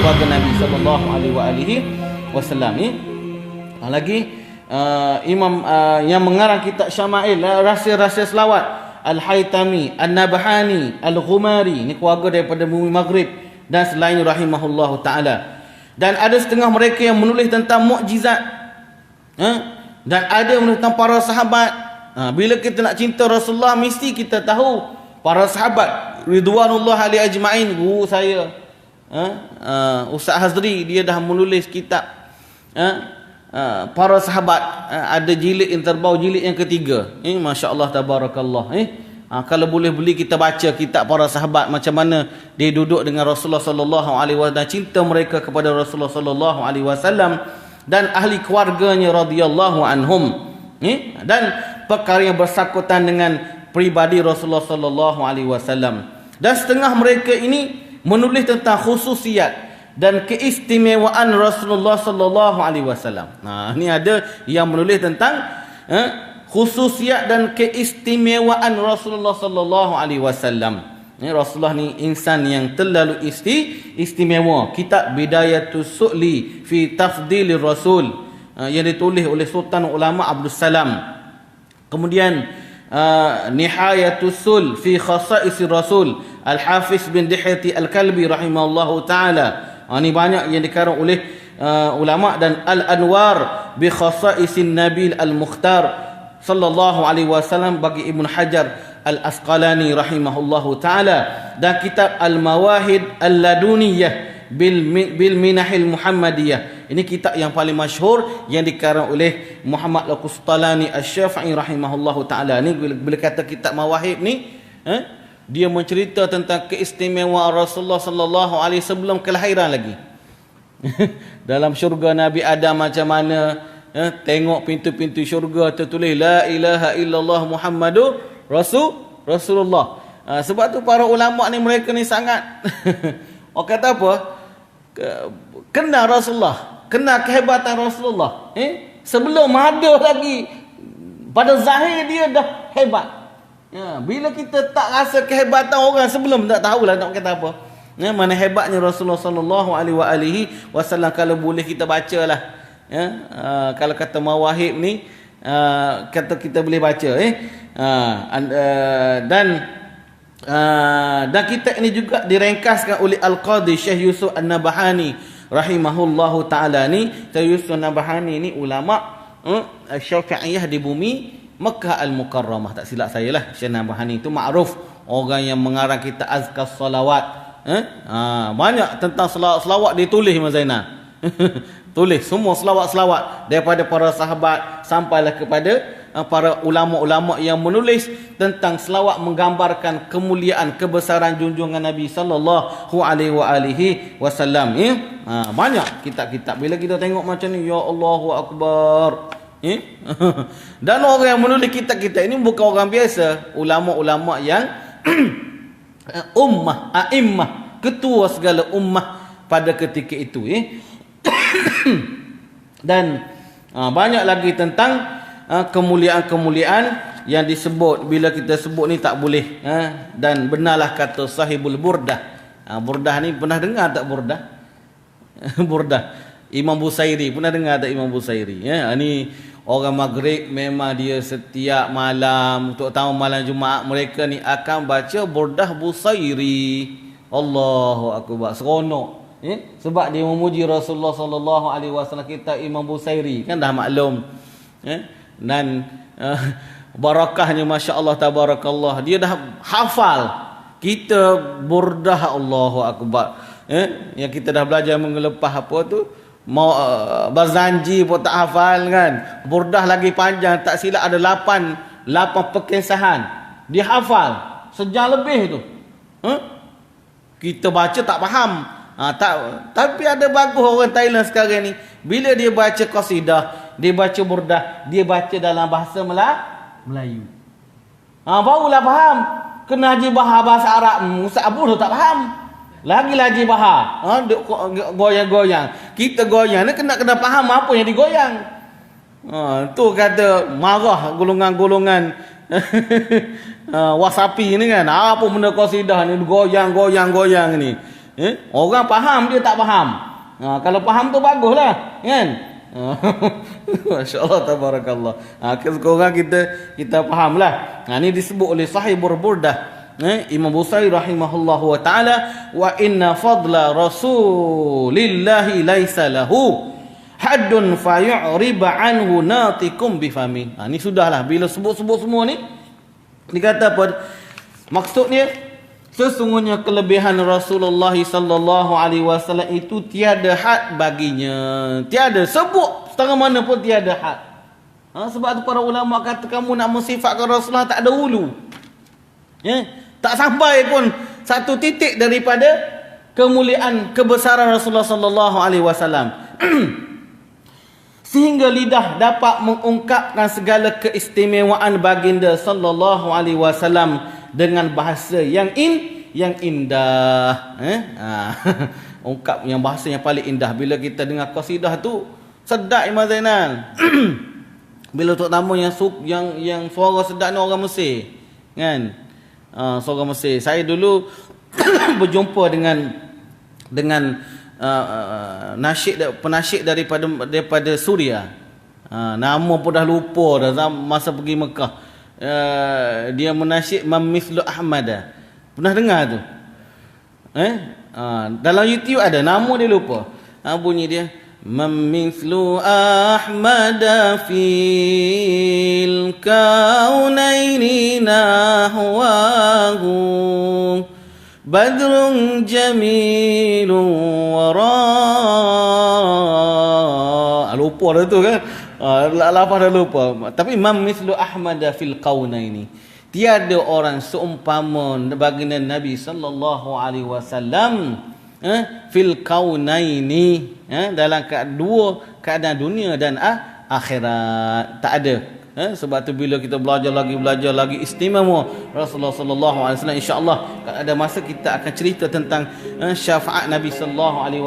keluarga Nabi sallallahu alaihi wasallam ni. Lagi imam yang mengarang kitab Syama'il, rahsia-rahsia selawat, Al-Haytami, An-Nabhani, Al-Ghumari, ni keluarga daripada bumi Maghrib dan selain rahimahullahu taala. Dan ada setengah mereka yang menulis tentang mukjizat, dan ada menulis tentang para sahabat. Bila kita nak cinta Rasulullah, mesti kita tahu para sahabat ridwanullah alaihi ajma'in. Guru saya Ustaz Hazri, dia dah menulis kitab para sahabat, ada jilid yang terbau, jilid yang ketiga. Masya-Allah tabarakallah. Kalau boleh beli, kita baca kitab para sahabat, macam mana dia duduk dengan Rasulullah sallallahu alaihi wasallam, cinta mereka kepada Rasulullah sallallahu alaihi wasallam dan ahli keluarganya radhiyallahu anhum, dan perkara yang bersangkutan dengan pribadi Rasulullah sallallahu alaihi wasallam. Dan setengah mereka ini menulis tentang khususiat dan keistimewaan Rasulullah sallallahu alaihi wasallam. Ini ada yang menulis tentang khususiat dan keistimewaan Rasulullah sallallahu alaihi wasallam. Rasulullah ni insan yang terlalu istimewa. Kitab Bidayatus Su'li fi Tafdilir Rasul, yang ditulis oleh Sultan Ulama Abdul Salam. Kemudian Nihayatus Sul fi Khasa'isir Rasul, Al-Hafiz bin Dihyati Al-Kalbi rahimahullahu taala. Ini banyak yang dikarang oleh ulama. Dan Al-Anwar bi Khasa'isin Nabil Al-Mukhtar sallallahu alaihi wasallam bagi Ibn Hajar Al-Asqalani rahimahullahu taala. Dan kitab Al-Mawahid Al-Laduniyah bil Minahil Muhammadiyah. Ini kitab yang paling masyhur yang dikarang oleh Muhammad Al-Qustalani Asy-Syafi'i rahimahullahu taala. Ni bila kata kitab Mawahib ni, dia mencerita tentang keistimewaan Rasulullah sallallahu alaihi sebelum kelahiran lagi. Dalam syurga Nabi Adam macam mana, tengok pintu-pintu syurga tertulis la ilaha illallah Muhammadur Rasulullah. Sebab tu para ulama ni, mereka ni sangat orang kata apa, kenal Rasulullah, kenal kehebatan Rasulullah. Sebelum ada lagi, pada zahir dia dah hebat. Bila kita tak rasa kehebatan orang sebelum, tak tahulah nak kata apa. Mana hebatnya Rasulullah sallallahu alaihi wasallam. Kalau boleh kita bacalah. Kalau kata Mawahib ni, kata kita boleh baca. Dan kitab ini juga direngkaskan oleh Al-Qadhi Syekh Yusuf An-Nabhani rahimahullahu taala. Ni Syekh Yusuf An-Nabhani ni ulama Syafi'iyah di bumi Makkah Al-Mukarramah, tak silap saya lah. Syekh Nabhani itu makruf, orang yang mengarang kitab Azkar Salawat. Banyak tentang selawat dia tulis, Mas Zainal. Tulis semua selawat-selawat daripada para sahabat sampailah kepada para ulama-ulama yang menulis tentang selawat, menggambarkan kemuliaan, kebesaran junjungan Nabi sallallahu alaihi wasallam. Banyak kitab-kitab. Bila kita tengok macam ni, ya Allahu akbar. Dan orang yang menulis kitab-kitab ini bukan orang biasa, ulama-ulama yang ummah, a'immah, ketua segala ummah pada ketika itu. Dan banyak lagi tentang kemuliaan-kemuliaan yang disebut. Bila kita sebut ni tak boleh. Dan benarlah kata sahibul burdah. Burdah ni pernah dengar tak burdah? Burdah Imam Busairi, pernah dengar tak Imam Busairi? Ni orang Maghrib memang dia setiap malam, terutama malam Jumaat, mereka ni akan baca burdah Busairi. Allahu akbar, seronok. Sebab dia memuji Rasulullah sallallahu alaihi wasallam. Kita Imam Busairi kan dah maklum. Dan barakahnya masya-Allah tabarakallah, dia dah hafal kita burdah. Allahu akbar. Yang kita dah belajar mengelepah apa tu, mau Bazanji pun tak hafal kan. Burdah lagi panjang, tak silap ada 8 perkisahan. Dia hafal sejam lebih tu. Kita baca tak faham. Tapi ada bagus orang Thailand sekarang ni, bila dia baca qasidah, dia baca burdah, dia baca dalam bahasa Melayu. Barulah faham. Kena haji bahasa Arab, Ustaz Abu tu tak faham. Lagi bahar. Goyang-goyang. Kita goyang ni kena faham apa yang digoyang. Tu kata marah golongan-golongan wasapi ni kan. Apa benda qasidah ni goyang-goyang ni. Orang faham, dia tak faham. Kalau faham tu baguslah, kan? Masya-Allah, tabarakallah. Sekarang kita fahamlah. Ini disebut oleh Sahibul Burdah, Imam Busairi rahimahullahu wa ta'ala, wa inna fadla rasulillahi laisa lahu haddun fayu'riba anhu natikum bifamin. Ini sudahlah, bila sebut-sebut semua ni dikata apa maksudnya, sesungguhnya kelebihan Rasulullah sallallahu alaihi wasallam itu tiada had baginya, tiada sebut setengah mana pun tiada had. Sebab tu para ulama kata kamu nak mensifatkan Rasulullah tak ada hulu, tak sampai pun satu titik daripada kemuliaan kebesaran Rasulullah sallallahu alaihi wasallam. Sehingga lidah dapat mengungkapkan segala keistimewaan baginda sallallahu alaihi wasallam dengan bahasa yang indah. Ungkap yang bahasa yang paling indah. Bila kita dengar qasidah tu sedap, Imam Zainal. Bila terutama yang suara sedap ni orang Mesir, kan? Suara Mesir. Saya dulu berjumpa dengan penasyid daripada Suria. Nama pun dah lupa dah masa pergi Mekah. Dia menasyid Mamithlu Ahmad. Pernah dengar tu? Dalam YouTube ada, nama dia lupa. Bunyi dia Mamithlu Ahmad fil kaunaini nahwahu badrun jamilun wara. Lupa dah tu kan. Lafaz dah lupa. Tapi Mam mislu Ahmad fil kaunaini, tiada orang seumpama baginda Nabi sallallahu alaihi wasallam fil kaunaini, dalam dua keadaan dunia dan akhirat. Tak ada. Sebab tu bila kita belajar lagi istimewa Rasulullah sallallahu alaihi wasallam, insya-Allah ada masa kita akan cerita tentang syafaat Nabi sallallahu alaihi